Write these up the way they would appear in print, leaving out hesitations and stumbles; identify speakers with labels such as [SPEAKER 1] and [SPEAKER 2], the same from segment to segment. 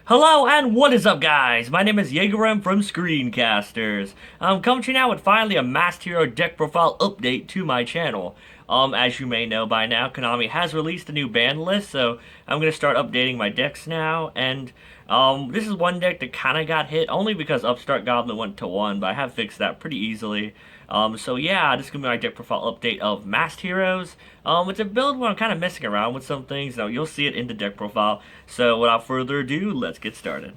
[SPEAKER 1] Hello and what is up, guys? My name is Jager-M from ScreenCasterz. I'm coming to you now with finally a Masked Hero deck profile update to my channel. As you may know by now, Konami has released a new ban list, so I'm going to start updating my decks now. And this is one deck that kind of got hit only because Upstart Goblin went to 1, but I have fixed that pretty easily. So yeah, this is going to be my deck profile update of Masked Heroes. It's a build where I'm kind of messing around with some things. Now, you'll see it in the deck profile. So without further ado, let's get started.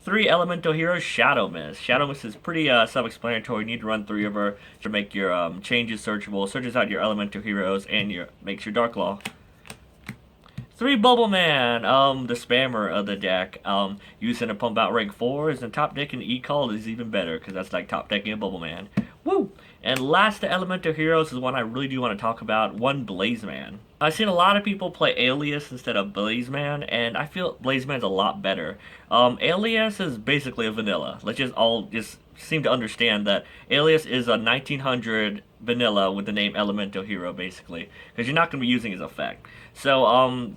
[SPEAKER 1] 3 Elemental Heroes, Shadow Mist. Shadow Mist is pretty self-explanatory. You need to run 3 of her to make your changes searchable. Searches out your Elemental Heroes and makes your Dark Law. 3 Bubble Man, the spammer of the deck. Using a pump out rank 4s, and top decking E-Call is even better, because that's like top decking a Bubble Man. Woo! And last to Elemental Heroes is one I really do want to talk about, 1 Blaze Man. I've seen a lot of people play Alias instead of Blaze Man, and I feel Blaze Man's a lot better. Alias is basically a vanilla. Let's just all seem to understand that Alias is a 1900 vanilla with the name Elemental Hero, basically, because you're not going to be using his effect. So,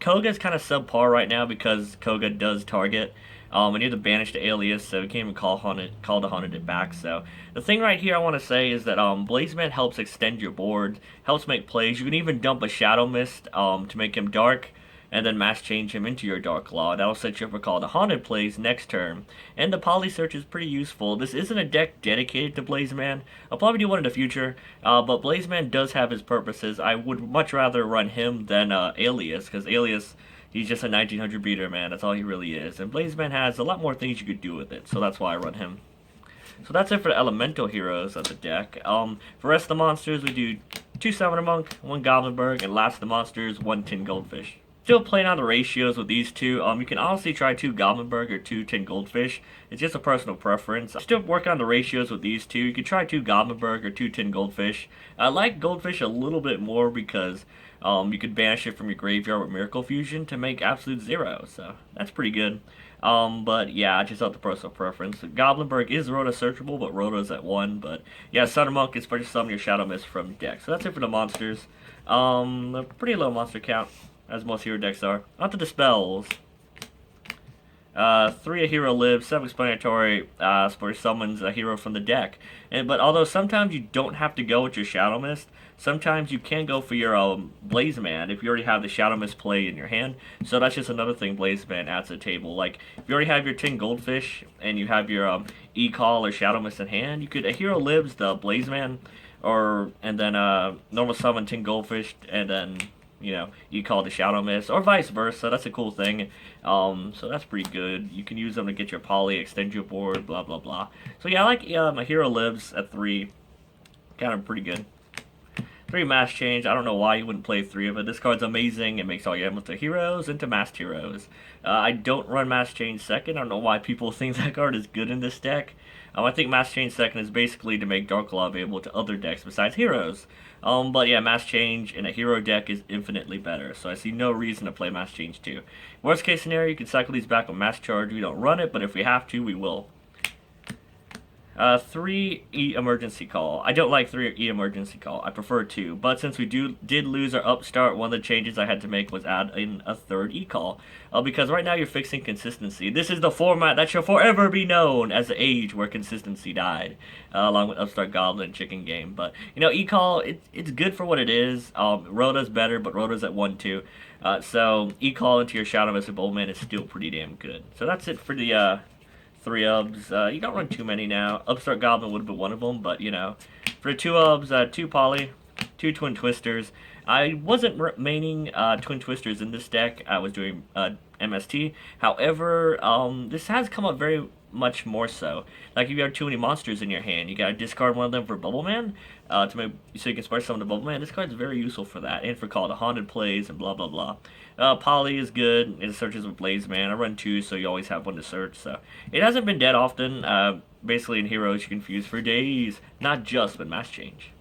[SPEAKER 1] Koga is kind of subpar right now because Koga does target. And you have to banish the Alias, so you can't even call the Haunted it back. So, the thing right here I want to say is that Blazeman helps extend your board, helps make plays. You can even dump a Shadow Mist to make him dark, and then mass change him into your Dark Claw. That'll set you up for Call the Haunted plays next turn. And the Poly Search is pretty useful. This isn't a deck dedicated to Blazeman. I'll probably do one in the future, but Blazeman does have his purposes. I would much rather run him than Alias, because Alias, he's just a 1900 beater, man. That's all he really is. And Blazeman has a lot more things you could do with it, so that's why I run him. So that's it for the Elemental Heroes of the deck. For the rest of the monsters, we do 2 Summoner Monk, 1 Goblinberg, and last of the monsters, 1 Tin Goldfish. Still playing on the ratios with these two. You can honestly try 2 Goblinberg or 2 Tin Goldfish. It's just a personal preference. Still working on the ratios with these two. You can try 2 Goblinberg or 2 Tin Goldfish. I like Goldfish a little bit more because you could banish it from your graveyard with Miracle Fusion to make absolute 0. So that's pretty good. But yeah, I just thought the personal preference. Goblinberg is Rota searchable, but Rota's at 1. But yeah, Summoner Monk is for summon your Shadow Mist from deck. So that's it for the monsters. A pretty low monster count, as most hero decks are. On to the spells. 3 a hero lives, self-explanatory, for summons a hero from the deck. But although sometimes you don't have to go with your Shadow Mist, sometimes you can go for your Blaze Man if you already have the Shadow Mist play in your hand. So that's just another thing Blaze Man adds to the table. Like, if you already have your Tin Goldfish and you have your E-Call or Shadow Mist in hand, you could a hero lives the Blaze Man, and then normal summon Tin Goldfish, and then you call the Shadow Mist, or vice versa. That's a cool thing. So that's pretty good. You can use them to get your poly, extend your board, blah blah blah. So yeah, I like a hero lives at 3. Kind of pretty good. 3 mass change. I don't know why you wouldn't play 3 of it. This card's amazing. It makes all your Elemental Heroes into Masked Heroes. I don't run mass change second. I don't know why people think that card is good in this deck. I think Mass Change second is basically to make Dark Claw available to other decks besides heroes. But yeah, Mass Change in a hero deck is infinitely better, so I see no reason to play Mass Change 2. Worst case scenario, you can cycle these back with Mass Charge. We don't run it, but if we have to, we will. 3 E Emergency Call. I don't like 3 E Emergency Call. I prefer 2. But since we did lose our Upstart, one of the changes I had to make was add in a 3rd E-Call. Because right now you're fixing consistency. This is the format that shall forever be known as the age where consistency died. Along with Upstart Goblin Chicken Game. But, E-Call, it's good for what it is. Rota's better, but Rota's at 1 too. So E-Call into your Shadow Mist and Bowman is still pretty damn good. So that's it for the 3 ubs. You don't run too many now. Upstart Goblin would have been one of them, but for 2 ubs, 2 poly, 2 Twin Twisters. I wasn't maining Twin Twisters in this deck. I was doing MST. However, this has come up very much more so. Like if you have too many monsters in your hand, you gotta discard one of them for Bubble Man so you can spark summon the Bubble Man. This card's very useful for that, and for Call to Haunted plays and blah blah blah. Poly is good. It searches with Blaze Man. I run 2, so you always have one to search. So it hasn't been dead often. Basically in Heroes you can fuse for days, not just but Mass Change.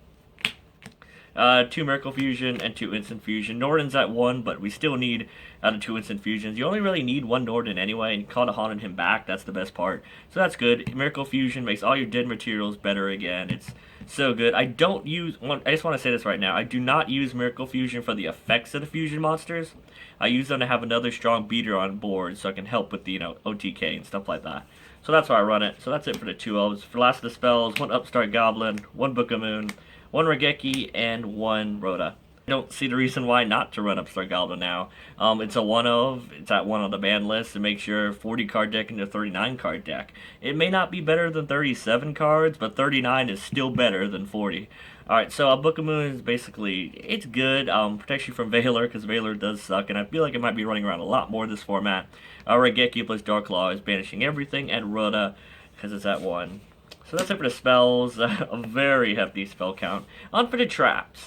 [SPEAKER 1] 2 Miracle Fusion and 2 Instant Fusion. Norden's at 1, but we still need the 2 Instant Fusions. You only really need 1 Norden anyway, and Call to Haunted him back. That's the best part. So that's good. Miracle Fusion makes all your dead materials better again. It's So good. I don't use, I just want to say this right now. I do not use Miracle Fusion for the effects of the fusion monsters. I use them to have another strong beater on board so I can help with the, OTK and stuff like that. So that's why I run it. So that's it for the 2 elves. For last of the spells, 1 Upstart Goblin, 1 Book of Moon, 1 Regeki, and 1 Rhoda. I don't see the reason why not to run Upstart Goblin now. It's a 1 of, it's at 1 on the ban list. It makes your 40 card deck into a 39 card deck. It may not be better than 37 cards, but 39 is still better than 40. Alright, so a Book of Moon is basically, it's good. Protects you from Veiler, because Veiler does suck, and I feel like it might be running around a lot more this format. Regeki plus Darklaw is banishing everything, and Rhoda, because it's at 1. So that's it for the spells. A very hefty spell count. On for the traps.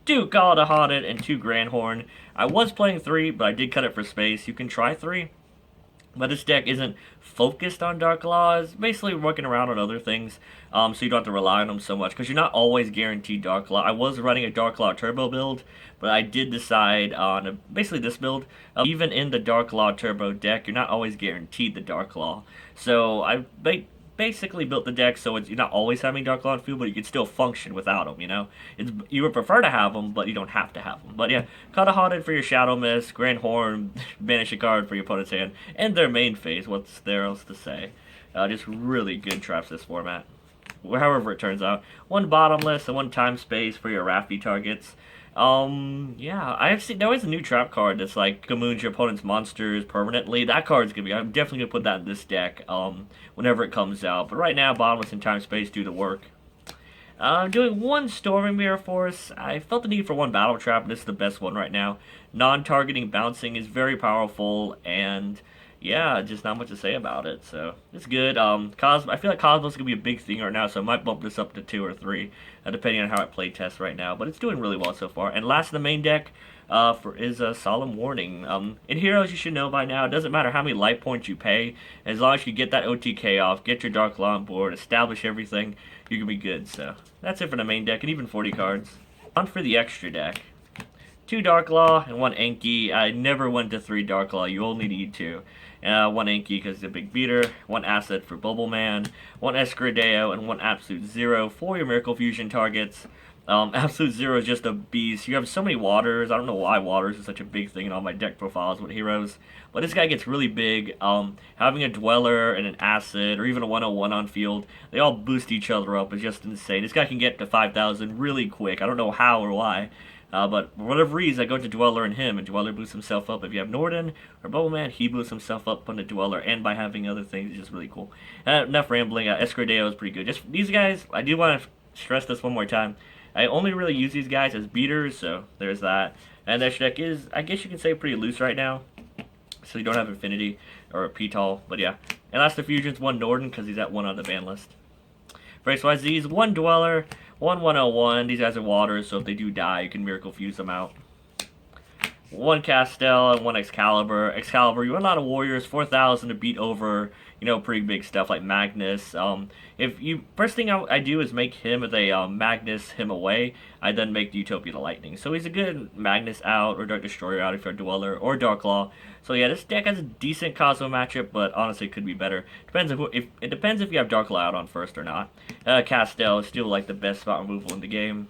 [SPEAKER 1] 2 Call of the Haunted and 2 Grandhorn. I was playing 3, but I did cut it for space. You can try 3, but this deck isn't focused on Darklaw. It's basically working around on other things, so you don't have to rely on them so much, because you're not always guaranteed Darklaw. I was running a Darklaw Turbo build, but I did decide on basically this build. Even in the Darklaw Turbo deck, you're not always guaranteed the Darklaw. So I basically built the deck so you're not always having Darklaw on field, but you can still function without them, you would prefer to have them, but you don't have to have them. But yeah, Call of the Haunted for your Shadow Mist, Grand Horn, banish a card for your opponent's hand, and their main phase. What's there else to say? Just really good traps this format. However it turns out. 1 Bottomless and 1 Time Space for your Rafty targets. Yeah, I have seen, there is a new trap card that's like, commoons your opponent's monsters permanently. That card's gonna be, I'm definitely gonna put that in this deck, whenever it comes out. But right now, Bottomless and Time Space do the work. I'm doing 1 Storming Mirror Force. I felt the need for 1 Battle Trap, this is the best one right now. Non-targeting bouncing is very powerful, and yeah, just not much to say about it, so it's good. I feel like Cosmos is going to be a big thing right now, so I might bump this up to 2 or 3, depending on how I play test right now, but it's doing really well so far. And last in the main deck is a Solemn Warning. In Heroes, you should know by now, it doesn't matter how many life points you pay, as long as you get that OTK off, get your Darklaw on board, establish everything, you're going to be good. So that's it for the main deck, and even 40 cards. On for the extra deck. 2 Darklaw and 1 Enki. I never went to 3 Darklaw, you only need 2. 1 Enki because it's a big beater, 1 Asset for Bubble Man, 1 Yugioh, and 1 Absolute Zero for your Miracle Fusion targets. Absolute Zero is just a beast. You have so many waters. I don't know why waters is such a big thing in all my deck profiles with heroes, but this guy gets really big. Having a Dweller and an Acid, or even a 101 on field, they all boost each other up. It's just insane. This guy can get to 5,000 really quick. I don't know how or why. But for whatever reason, I go to Dweller and him, and Dweller boosts himself up. If you have Norden or Bobbleman, he boosts himself up on the Dweller, and by having other things, it's just really cool. Enough rambling. SCREENCASTERS is pretty good. Just these guys, I do want to stress this one more time. I only really use these guys as beaters, so there's that. And this deck is, I guess you can say, pretty loose right now. So you don't have Infinity or a P-Tall, but yeah. And last the Fusion's 1 Norden, because he's at 1 on the ban list. For XYZ's, 1 Dweller, 1 101. These guys are waters, so if they do die, you can Miracle Fuse them out. 1 Castel and 1 Excalibur. Excalibur, you run a lot of warriors, 4,000 to beat over, pretty big stuff like Magnus. First thing I do is make him with a Magnus him away. I then make the Utopia the Lightning. So he's a good Magnus out or Dark Destroyer out if you're a Dweller or Darklaw. So yeah, this deck has a decent Cosmo matchup, but honestly it could be better. It depends if you have Darklaw out on first or not. Castel is still like the best spot removal in the game.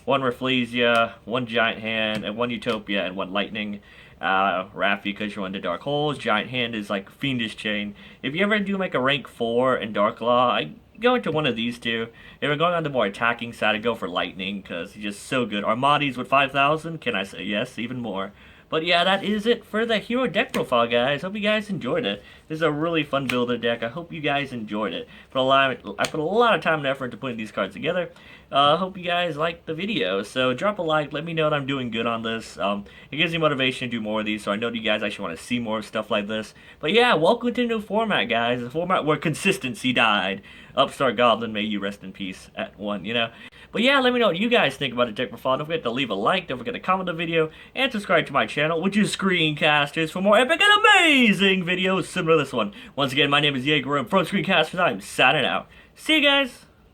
[SPEAKER 1] 1 Rafflesia, 1 Giant Hand, and 1 Utopia, and 1 Lightning. Rafty because you're into Dark Holes. Giant Hand is like Fiendish Chain. If you ever do make a rank 4 in Darklaw, I go into one of these two. If we're going on the more attacking side, I go for Lightning because he's just so good. Armades with 5,000, can I say yes? Even more. But yeah, that is it for the hero deck profile, guys. Hope you guys enjoyed it. This is a really fun builder deck. I hope you guys enjoyed it. I put a lot of time and effort into putting these cards together. Hope you guys liked the video. So drop a like. Let me know that I'm doing good on this. It gives me motivation to do more of these, so I know that you guys actually want to see more stuff like this. But yeah, welcome to the new format, guys. The format where consistency died. Upstart Goblin, may you rest in peace at 1, But yeah, let me know what you guys think about the deck profile. Don't forget to leave a like, don't forget to comment on the video, and subscribe to my channel, which is ScreenCasterz, for more epic and amazing videos similar to this one. Once again, my name is Jager-M from ScreenCasterz. I'm signing out. See you guys!